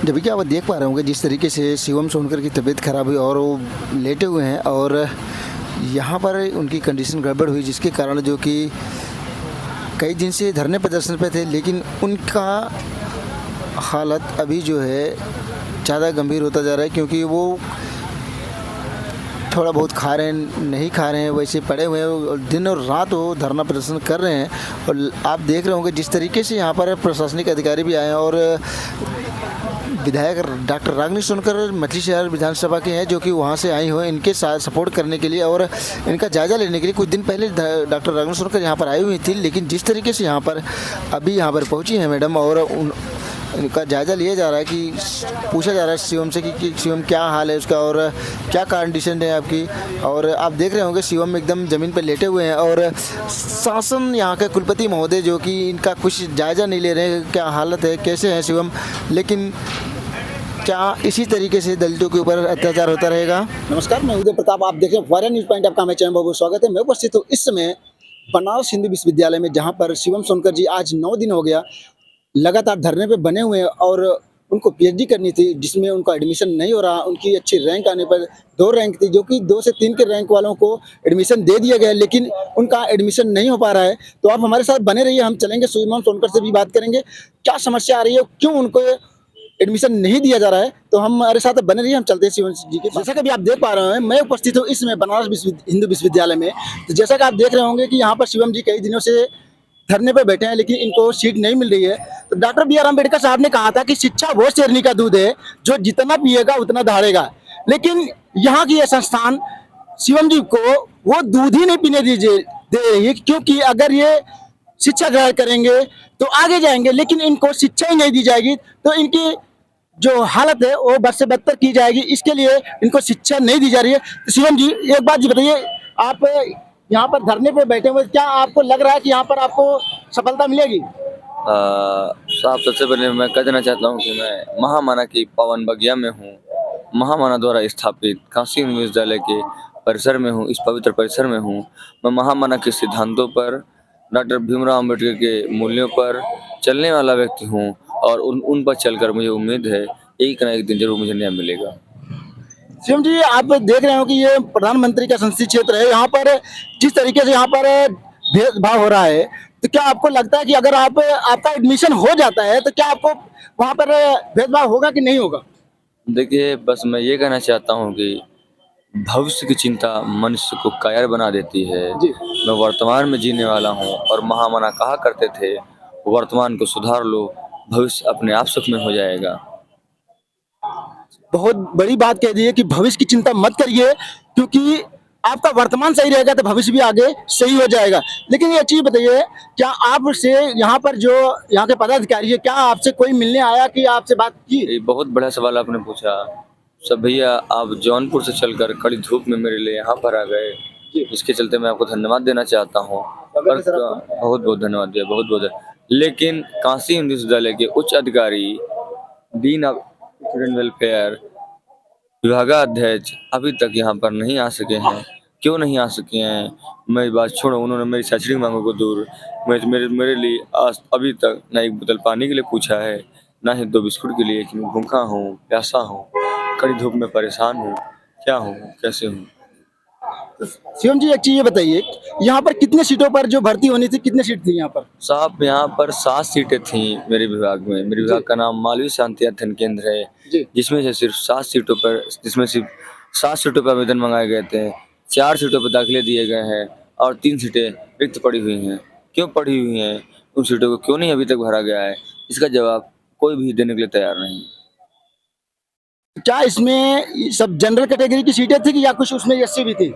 जब कि आप देख पा रहे होंगे जिस तरीके से शिवम सोनकर की तबीयत खराब हुई और वो लेटे हुए हैं और यहाँ पर उनकी कंडीशन गड़बड़ हुई, जिसके कारण जो कि कई दिन से धरने प्रदर्शन पे थे, लेकिन उनका हालत अभी जो है ज़्यादा गंभीर होता जा रहा है, क्योंकि वो थोड़ा बहुत खा रहे हैं, नहीं खा रहे हैं, वैसे पड़े हुए हैं और दिन और रात वो धरना प्रदर्शन कर रहे हैं। और आप देख रहे होंगे जिस तरीके से यहाँ पर प्रशासनिक अधिकारी भी आए हैं और विधायक डॉक्टर रागिनी सोनकर मछली शहर विधानसभा के हैं, जो कि वहाँ से आई हुए इनके साथ सपोर्ट करने के लिए और इनका जायज़ा लेने के लिए। कुछ दिन पहले डॉक्टर रागिनी सोनकर यहाँ पर आई हुई थी, लेकिन जिस तरीके से यहाँ पर अभी यहाँ पर पहुँची हैं मैडम और इनका जायज़ा लिया जा रहा है, कि पूछा जा रहा है शिवम से कि शिवम क्या हाल है उसका और क्या कंडीशन है आपकी। और आप देख रहे होंगे शिवम एकदम ज़मीन पर लेटे हुए हैं और शासन यहाँ के कुलपति महोदय जो कि इनका कुछ जायज़ा नहीं ले रहे हैं, क्या हालत है, कैसे है शिवम। लेकिन क्या इसी तरीके से दलितों के ऊपर अत्याचार होता रहेगा? नमस्कार, मैं उदय प्रताप, आप देख रहे हैं वायरल न्यूज़ पॉइंट, आपका हमारे चैनल में बहुत स्वागत है। मैं उपस्थित हूँ इस समय बनारस हिंदू विश्वविद्यालय में, जहाँ पर शिवम सोनकर जी आज 9 दिन हो गया लगातार धरने पे बने हुए हैं और उनको पीएचडी करनी थी, जिसमें उनका एडमिशन नहीं हो रहा। उनकी अच्छी रैंक आने पर 2 रैंक थी, जो कि 2 से 3 के रैंक वालों को एडमिशन दे दिया गया, लेकिन उनका एडमिशन नहीं हो पा रहा है। तो आप हमारे साथ बने रहिए, हम चलेंगे शिवम सोनकर से भी बात करेंगे, क्या समस्या आ रही है, क्यों उनको एडमिशन नहीं दिया जा रहा है। तो हम हमारे साथ बने रहिए, हम चलते हैं शिवम जी के। जैसा कि अभी आप देख पा रहे हैं, मैं उपस्थित हूँ इस समय बनारस हिंदू विश्वविद्यालय में। तो जैसा कि आप देख रहे होंगे कि यहाँ पर शिवम जी कई दिनों से धरने पे बैठे हैं, लेकिन इनको सीट नहीं मिल रही है। तो डॉक्टर बी.आर. अम्बेडकर साहब ने कहा था कि शिक्षा वो शेरनी का दूध है, जो जितना पिएगा उतना दहाड़ेगा। लेकिन यहाँ की ये संस्थान शिवम जी को वो दूध ही नहीं पीने दे रही है, क्योंकि अगर ये शिक्षा ग्रहण करेंगे तो आगे जाएंगे, लेकिन इनको शिक्षा ही नहीं दी जाएगी तो इनकी जो हालत है वो बद से बदतर की जाएगी। इसके लिए इनको शिक्षा नहीं दी जा रही है। तो शिवम जी, एक बात जी बताइए, आप यहाँ पर धरने पे बैठे हुए, क्या आपको लग रहा है कि यहाँ पर आपको सफलता मिलेगी? साहब, सबसे पहले मैं कह देना चाहता हूँ कि मैं महामाना की पावन बगिया में हूँ। महामाना द्वारा स्थापित काशी विश्वविद्यालय के परिसर में हूँ, इस पवित्र परिसर में हूँ। मैं महामाना के सिद्धांतों पर, डॉक्टर भीमराव अम्बेडकर के मूल्यों पर चलने वाला व्यक्ति हूँ और उन पर चलकर मुझे उम्मीद है एक ना एक दिन जरूर मुझे न्याय मिलेगा। शिवम जी, आप देख रहे हो कि ये प्रधानमंत्री का संसदीय क्षेत्र है, यहाँ पर जिस तरीके से यहाँ पर भेदभाव हो रहा है, तो क्या आपको लगता है कि अगर आपका एडमिशन हो जाता है तो क्या आपको वहाँ पर भेदभाव होगा कि नहीं होगा? देखिए, बस मैं ये कहना चाहता हूँ कि भविष्य की चिंता मनुष्य को कायर बना देती है। जी। मैं वर्तमान में जीने वाला हूँ और महामना कहा करते थे, वर्तमान को सुधार लो, भविष्य अपने आप सुख में हो जाएगा। बहुत बड़ी बात कह दी है कि भविष्य की चिंता मत करिए, क्योंकि आपका वर्तमान सही रहेगा तो भविष्य भी आगे सही हो जाएगा। लेकिन ये चीज बताइए, क्या आपसे यहाँ पर जो यहाँ के पदाधिकारी है, क्या आपसे कोई मिलने आया कि आपसे बात की? ये बहुत बड़ा सवाल आपने पूछा। सब भैया, आप जौनपुर से चलकर कड़ी धूप में मेरे लिए यहाँ पर आ गए, इसके चलते मैं आपको धन्यवाद देना चाहता हूँ। बहुत बहुत धन्यवाद दिया, बहुत बहुत। लेकिन काशी हिंदू विश्वविद्यालय के उच्च अधिकारी, डीन ऑफ स्टूडेंट वेलफेयर विभागाध्यक्ष अभी तक यहाँ पर नहीं आ सके हैं। क्यों नहीं आ सके हैं, मेरी बात छोड़ो। उन्होंने मेरी शैक्षणिक मांगों को दूर मेरे लिए आज अभी तक ना एक बोतल पानी के लिए पूछा है, ना ही 2 बिस्कुट के लिए, कि मैं भूखा हूँ, प्यासा हूँ, कड़ी धूप में परेशान हूँ, क्या हूँ, कैसे हूँ। शिवम जी, एक चीज ये बताइए, यहाँ पर कितने सीटों पर जो भर्ती होनी थी, कितने सीट थी यहाँ पर? साहब, यहाँ पर 7 सीटें थी मेरे विभाग में। मेरे विभाग का नाम मालवीय शांति अध्ययन केंद्र है, जिसमें से सिर्फ 7 सीटों पर आवेदन मंगाए गए थे। 4 सीटों पर दाखिले दिए गए हैं और 3 सीटें रिक्त पड़ी हुई हैं। क्यों पड़ी हुई हैं, उन सीटों को क्यों नहीं अभी तक भरा गया है, इसका जवाब कोई भी देने के लिए तैयार नहीं। क्या इसमें सब जनरल कैटेगरी की सीटें थी कि या कुछ उसमें एससी भी थी?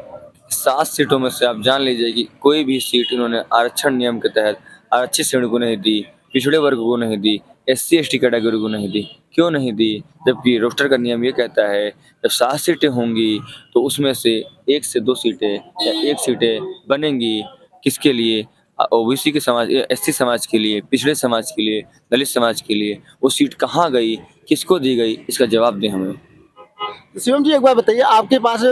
7 सीटों में से आप जान लीजिए कि कोई भी सीट इन्होंने आरक्षण नियम के तहत आरक्षित श्रेणी को नहीं दी, पिछड़े वर्ग को नहीं दी, SC ST कैटेगरी को नहीं दी। क्यों नहीं दी, जबकि रोस्टर का नियम ये कहता है जब 7 सीटें होंगी तो उसमें से 1 से 2 सीटें या 1 सीटें बनेंगी किसके लिए, OBC के समाज, SC समाज के लिए, पिछड़े समाज के लिए, दलित समाज के लिए। वो सीट कहाँ गई, किसको दी गई, इसका जवाब दें हमें। शिवम जी, एक बार बताइए, आपके पास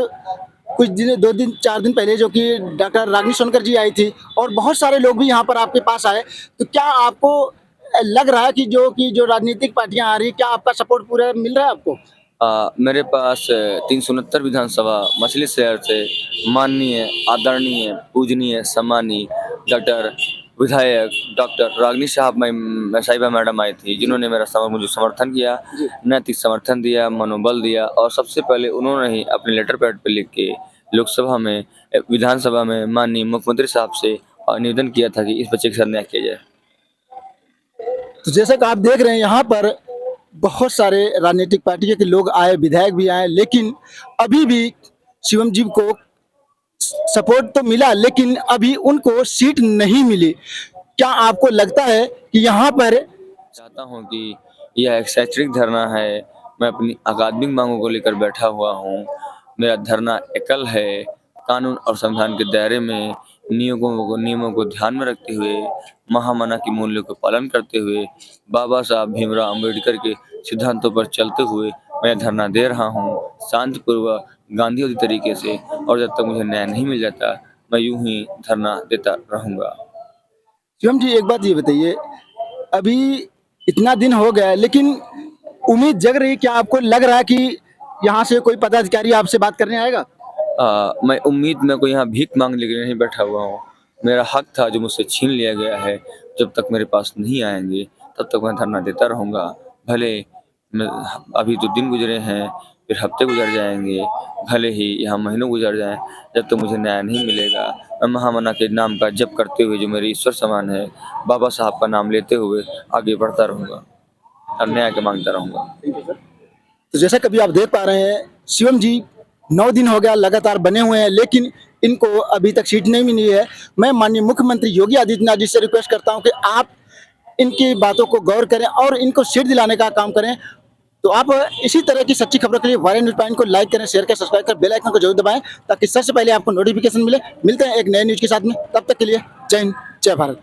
कुछ दिन 2 दिन 4 दिन पहले जो कि डॉक्टर रागिनी सोनकर जी आई थी और बहुत सारे लोग भी यहाँ पर आपके पास आए, तो क्या आपको लग रहा है कि जो राजनीतिक पार्टियां आ रही, क्या आपका सपोर्ट पूरा मिल रहा है आपको? मेरे पास 369 विधानसभा मछली शहर से माननीय, आदरणीय, पूजनीय, सम्मानीय डॉक्टर विधायक डॉक्टर रागिनी साहिबा मैडम आई थी, जिन्होंने मुझे समर्थन किया, नैतिक समर्थन दिया, मनोबल दिया, और सबसे पहले उन्होंने ही अपने लेटर पैड पे लिख के लोकसभा में, विधानसभा में माननीय मुख्यमंत्री साहब से निवेदन किया था कि इस बच्चे के साथ न्याय किया जाए। तो जैसा कि आप देख रहे हैं यहाँ पर बहुत सारे राजनीतिक पार्टी के लोग आए, विधायक भी आए, लेकिन अभी भी शिवम जी को सपोर्ट तो मिला, लेकिन अभी उनको सीट नहीं मिली। क्या आपको लगता है कि यहाँ पर चाहता हूँ कि यह एक शैक्षणिक धरना है, मैं अपनी अकादमिक मांगों को लेकर बैठा हुआ हूँ। मेरा धरना एकल है, कानून और संविधान के दायरे में नियमों को ध्यान में रखते हुए, महामना की मूल्यों का पालन करते हुए, बाबा साहब भीमराव अम्बेडकर के सिद्धांतों पर चलते हुए मैं धरना दे रहा हूँ, शांतिपूर्वक गांधीवादी तरीके से। और जब तक मुझे न्याय नहीं मिल जाता, मैं यूं ही धरना देता रहूँगा। शिवम जी, एक बात ये बताइए, अभी इतना दिन हो गया है, लेकिन उम्मीद जग रही है, क्या आपको लग रहा है कि यहाँ से कोई पदाधिकारी आपसे बात करने आएगा? मैं कोई यहाँ भीख मांगने के लिए नहीं बैठा हुआ हूँ। मेरा हक था जो मुझसे छीन लिया गया है, जब तक मेरे पास नहीं आएंगे तब तक मैं धरना देता रहूँगा। भले अभी तो दिन गुजरे हैं, फिर हफ्ते गुजर जाएंगे, भले ही यहाँ महीनों गुजर जाएं, जब तक मुझे न्याय नहीं मिलेगा, मैं महामना के नाम का जप करते हुए, जो मेरे ईश्वर समान है, बाबा साहब का नाम लेते हुए आगे बढ़ता रहूँगा और न्याय के मांगता रहूँगा। तो जैसा कभी आप देख पा रहे हैं, शिवम जी 9 दिन हो गया लगातार बने हुए हैं, लेकिन इनको अभी तक सीट नहीं मिली है। मैं माननीय मुख्यमंत्री योगी आदित्यनाथ जी से रिक्वेस्ट करता हूं कि आप इनकी बातों को गौर करें और इनको सीट दिलाने का काम करें। तो आप इसी तरह की सच्ची खबरों के लिए वायरल न्यूज़ पॉइंट को लाइक करें, शेयर करें, सब्सक्राइब करें, बेल आइकन को जरूर दबाएं, ताकि सबसे पहले आपको नोटिफिकेशन मिले। मिलते हैं एक नए न्यूज़ के साथ में, तब तक के लिए जय हिंद, जय भारत।